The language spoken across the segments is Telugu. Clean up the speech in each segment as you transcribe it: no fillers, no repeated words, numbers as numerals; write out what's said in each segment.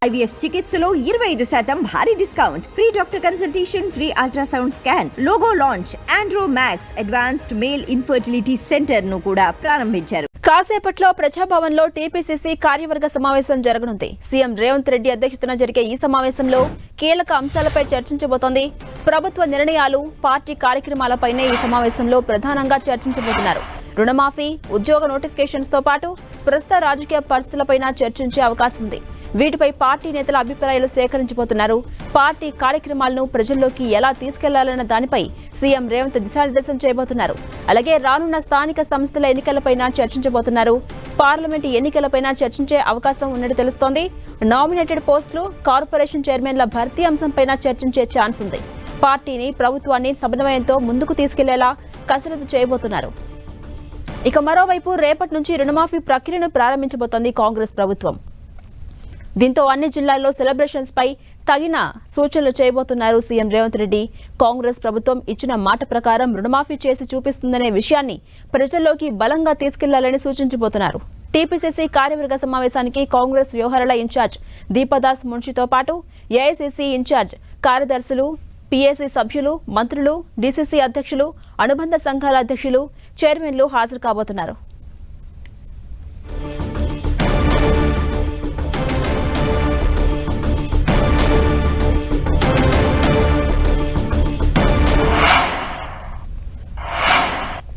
IVF చికిత్సలో 25% భారీ discount, free doctor consultation, free ultrasound scan, logo launch, Andro max advanced male infertility centre ను కూడా ప్రారంభించారు. కాసేపట్లో ప్రజాభవన్ లో టీపీసీసీ కార్యవర్గ సమావేశం జరగనుంది. సీఎం రేవంత్ రెడ్డి అధ్యక్షతన జరిగే ఈ సమావేశంలో కీలక అంశాలపై చర్చించబోతోంది. ప్రభుత్వ నిర్ణయాలు, పార్టీ కార్యక్రమాలపైనే ఈ సమావేశంలో ప్రధానంగా చర్చించబోతున్నారు. రుణమాఫీ, ఉద్యోగ నోటిఫికేషన్స్ తో పాటు ప్రస్తుత రాజకీయ పరిస్థితులపైన చర్చించే అవకాశం ఉంది. వీటిపై పార్టీ నేతల అభిప్రాయాలు సేకరించబోతున్నారు. పార్టీ కార్యక్రమాలను ప్రజల్లోకి ఎలా తీసుకెళ్లాలన్న దానిపై సీఎం రేవంత్ దిశానిర్దేశం చేయబోతున్నారు. అలాగే రానున్న స్థానిక సంస్థల ఎన్నికలపైన చర్చించబోతున్నారు. పార్లమెంటు ఎన్నికలపైన చర్చించే అవకాశం ఉన్నట్టు తెలుస్తోంది. నామినేటెడ్ పోస్టులు, కార్పొరేషన్ చైర్మన్ల భర్తీ అంశంపైన చర్చించే ఛాన్స్ ఉంది. పార్టీని, ప్రభుత్వాన్ని సమన్వయంతో ముందుకు తీసుకెళ్లేలా కసరత్తు చేయబోతున్నారు. ఇక మరోవైపు రేపటి నుంచి రుణమాఫీ ప్రక్రియను ప్రారంభించబోతోంది కాంగ్రెస్ ప్రభుత్వం. దీంతో అన్ని జిల్లాల్లో సెలబ్రేషన్స్ పై తగిన సూచనలు చేయబోతున్నారు సీఎం రేవంత్ రెడ్డి. కాంగ్రెస్ ప్రభుత్వం ఇచ్చిన మాట ప్రకారం రుణమాఫీ చేసి చూపిస్తుందనే విషయాన్ని ప్రజల్లోకి బలంగా తీసుకెళ్లాలని సూచించబోతున్నారు. టీపీసీసీ కార్యవర్గ సమావేశానికి కాంగ్రెస్ వ్యవహారాల ఇన్ఛార్జ్ దీపదాస్ మున్షితో పాటు ఏఐసీసీ ఇన్ఛార్జ్ కార్యదర్శులు, పీఏసీ సభ్యులు, మంత్రులు, డీసీసీ అధ్యక్షులు, అనుబంధ సంఘాల అధ్యక్షులు, చైర్మన్లు హాజరు కాబోతున్నారు.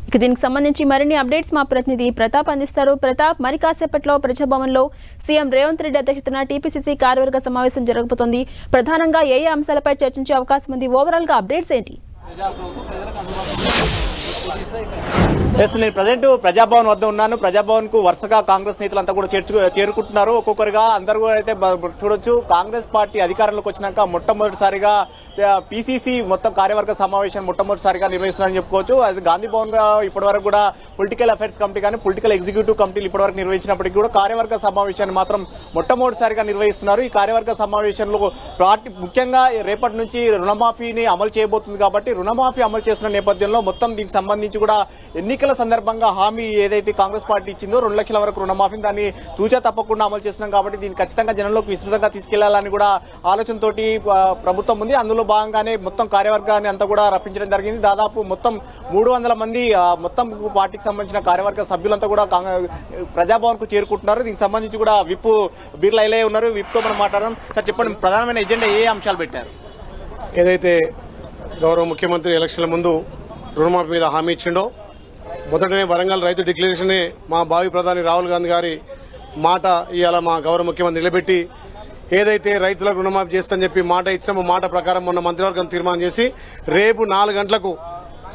ఇక దీనికి సంబంధించి మరిన్ని అప్డేట్స్ మా ప్రతినిధి ప్రతాప్ అందిస్తారు. ప్రతాప్, మరి కాసేపట్లో ప్రజాభవన్ లో సీఎం రేవంత్ రెడ్డి అధ్యక్షతన టీపీసీసీ కార్యవర్గ సమావేశం జరగబోతోంది. ప్రధానంగా ఏ అంశాలపై చర్చించే అవకాశం ఉంది? ఓవరాల్ గా అప్డేట్స్ ఏంటి? నేను ప్రజెంట్ ప్రజాభవన్ వద్ద ఉన్నాను. ప్రజాభవన్ కు వరుసగా కాంగ్రెస్ నేతలంతా కూడా చేరుకుంటున్నారు. ఒక్కొక్కరుగా అందరూ అయితే చూడొచ్చు. కాంగ్రెస్ పార్టీ అధికారంలోకి వచ్చినాక మొట్టమొదటిసారిగా పీసీసీ మొత్తం కార్యవర్గ సమావేశం మొట్టమొదటిసారిగా నిర్వహిస్తున్నారని చెప్పుకోవచ్చు. అది గాంధీ భవన్ గా ఇప్పటివరకు కూడా పొలిటికల్ అఫైర్స్ కమిటీ కానీ పొలిటికల్ ఎగ్జిక్యూటివ్ కమిటీలు ఇప్పటివరకు నిర్వహించినప్పటికీ కూడా కార్యవర్గ సమావేశాన్ని మాత్రం మొట్టమొదటిసారిగా నిర్వహిస్తున్నారు. ఈ కార్యవర్గ సమావేశంలో పార్టీ ముఖ్యంగా రేపటి నుంచి రుణమాఫీని అమలు చేయబోతుంది కాబట్టి రుణమాఫీ అమలు చేస్తున్న నేపథ్యంలో మొత్తం దీనికి సంబంధించి కూడా ఎన్నికల సందర్భంగా హామీ ఏదైతే కాంగ్రెస్ పార్టీ ఇచ్చిందో 2 లక్షల వరకు రుణమాఫీని దాన్ని తూచా తప్పకుండా అమలు చేస్తున్నాం కాబట్టి దీన్ని ఖచ్చితంగా జనంలోకి విస్తృతంగా తీసుకెళ్లాలని కూడా ఆలోచనతోటి ప్రభుత్వం ఉంది. అందులో భాగంగానే మొత్తం కార్యవర్గాన్ని అంతా కూడా రప్పించడం జరిగింది. దాదాపు మొత్తం 300 మంది మొత్తం పార్టీకి సంబంధించిన కార్యవర్గ సభ్యులంతా కూడా ప్రజాభవన్ కు చేరుకుంటున్నారు. దీనికి సంబంధించి కూడా విప్ బిర్లా ఇలే ఉన్నారు. విప్ తో మనం మాట్లాడడం. సార్ చెప్పండి, ప్రధానమైన ఎజెండా ఏ అంశాలు పెట్టారు? ఏదైతే గౌరవ ముఖ్యమంత్రి ఎలక్షన్ల ముందు రుణమాఫీ మీద హామీ ఇచ్చిండో, మొదటనే వరంగల్ రైతు డిక్లరేషన్ మా భావి ప్రధాని రాహుల్ గాంధీ గారి మాట ఇవాళ మా గౌరవ ముఖ్యమంత్రి నిలబెట్టి ఏదైతే రైతులకు రుణమాఫీ చేస్తని చెప్పి మాట ఇచ్చామో మాట ప్రకారం మొన్న మంత్రివర్గం తీర్మానం చేసి రేపు 4 గంటలకు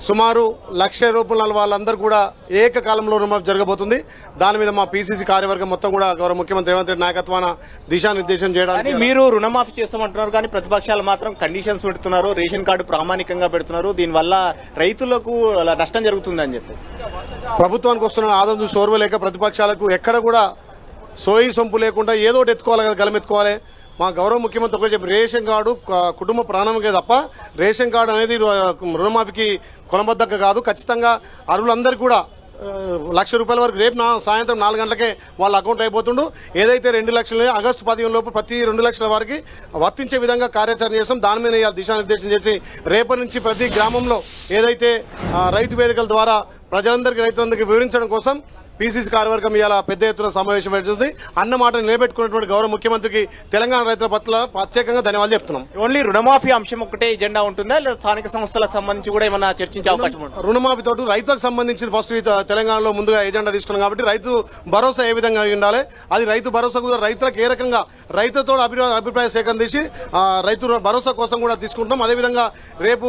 సుమారు 1,00,000 రూపాయల వాళ్ళందరూ కూడా ఏకకాలంలో రుణమాఫీ జరగబోతుంది. దాని మీద మా పీసీసీ కార్యవర్గం మొత్తం కూడా గౌరవ ముఖ్యమంత్రి రేవంత్ రెడ్డి నాయకత్వాన దిశానిర్దేశం చేయడానికి. మీరు రుణమాఫీ చేస్తామంటున్నారు కానీ ప్రతిపక్షాలు మాత్రం కండిషన్స్ పెడుతున్నారు, రేషన్ కార్డు ప్రామాణికంగా పెడుతున్నారు, దీనివల్ల రైతులకు నష్టం జరుగుతుందని చెప్పి ప్రభుత్వానికి వస్తున్న ఆదరణ చూసి ఓర్వలేక ప్రతిపక్షాలకు ఎక్కడ కూడా సోయి సొంపు లేకుండా ఏదో ఒకటి ఎత్తుకోవాలి కదా, గలమెత్తుకోవాలి. మా గౌరవ ముఖ్యమంత్రి ఒకటి చెప్పి రేషన్ కార్డు కుటుంబ ప్రాణంకే తప్ప రేషన్ కార్డు అనేది రుణమాఫీకి కొనబద్దక కాదు. ఖచ్చితంగా అర్హులందరికీ కూడా 1,00,000 రూపాయల వరకు రేపు సాయంత్రం 4 గంటలకే వాళ్ళ అకౌంట్ అయిపోతుండు. ఏదైతే 2 లక్షలు ఆగస్టు 15 లోపు ప్రతి 2 లక్షల వారికి వర్తించే విధంగా కార్యాచరణ చేస్తాం. దాని మీద దిశానిర్దేశం చేసి రేపటి నుంచి ప్రతి గ్రామంలో ఏదైతే రైతు వేదికల ద్వారా ప్రజలందరికీ రైతులందరికీ వివరించడం కోసం పీసీసీ కార్యవర్గం ఇవాళ పెద్ద ఎత్తున సమావేశం పెడుతుంది. అన్న మాట నిలబెట్టుకున్నటువంటి గౌరవ ముఖ్యమంత్రికి తెలంగాణ రైతుల పట్ల ప్రత్యేకంగా ధన్యవాదాలు చెప్తున్నాం. ఓన్లీ రుణమాఫీ అంశం ఒకటే ఎజెండా ఉంటుందా లేదా స్థానిక సంస్థలకు సంబంధించి కూడా ఏమైనా చర్చించే అవకాశం ఉంటుంది? రుణమాఫీ తోటి రైతులకు సంబంధించి ఫస్ట్ తెలంగాణలో ముందుగా ఎజెండా తీసుకున్నాం కాబట్టి రైతు భరోసా ఏ విధంగా ఉండాలి, అది రైతు భరోసా కూడా రైతులకు ఏ రకంగా రైతులతో అభిప్రాయ సేకరణ తీసి రైతు భరోసా కోసం కూడా తీసుకుంటాం. అదేవిధంగా రేపు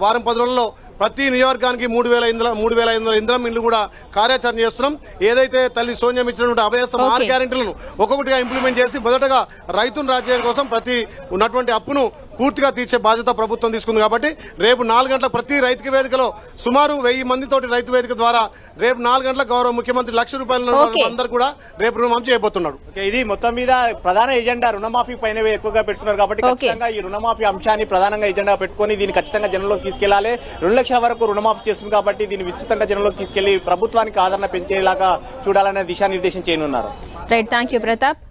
వారం 10 రోజుల్లో ప్రతి నియోజకవర్గానికి 3,500 ఇంధనం ఇళ్లు కూడా కార్యాచరణ చేస్తున్నాం. ఏదైతే తల్లి సోనియా ఇచ్చినటువంటి అభయస్థ 6 గ్యారెంటీలను ఒక్కొక్కటిగా ఇంప్లిమెంట్ చేసి మొదటగా రైతును రాజ్యం కోసం ప్రతి ఉన్నటువంటి అప్పును పూర్తిగా తీర్చే బాధ్యత ప్రభుత్వం తీసుకుంది. కాబట్టి రేపు 4 గంటలకు ప్రతి రైతు వేదికలో సుమారు 1000 మందితోటి రైతు వేదిక ద్వారా రేపు 4 గంటలకు గౌరవ ముఖ్యమంత్రి 1,00,000 రూపాయల అందరూ కూడా రేపు రుణమాఫీ చేయబోతున్నాడు. ఇది మొత్తం మీద ప్రధాన ఎజెండా రుణమాఫీ పైన ఎక్కువగా పెట్టుకున్నారు కాబట్టి ఖచ్చితంగా ఈ రుణమాఫీ అంశాన్ని ప్రధానంగా ఎజెండా పెట్టుకుని దీన్ని ఖచ్చితంగా జనంలోకి తీసుకెళ్లాలి. 2 లక్షల వరకు రుణమాఫీ చేస్తుంది కాబట్టి దీన్ని విస్తృతంగా జనంలోకి తీసుకెళ్లి ప్రభుత్వానికి ఆదరణ పెంచేలాగా చూడాలనే దిశానిర్దేశం చేయనున్నారు. Right, thank you Pratap.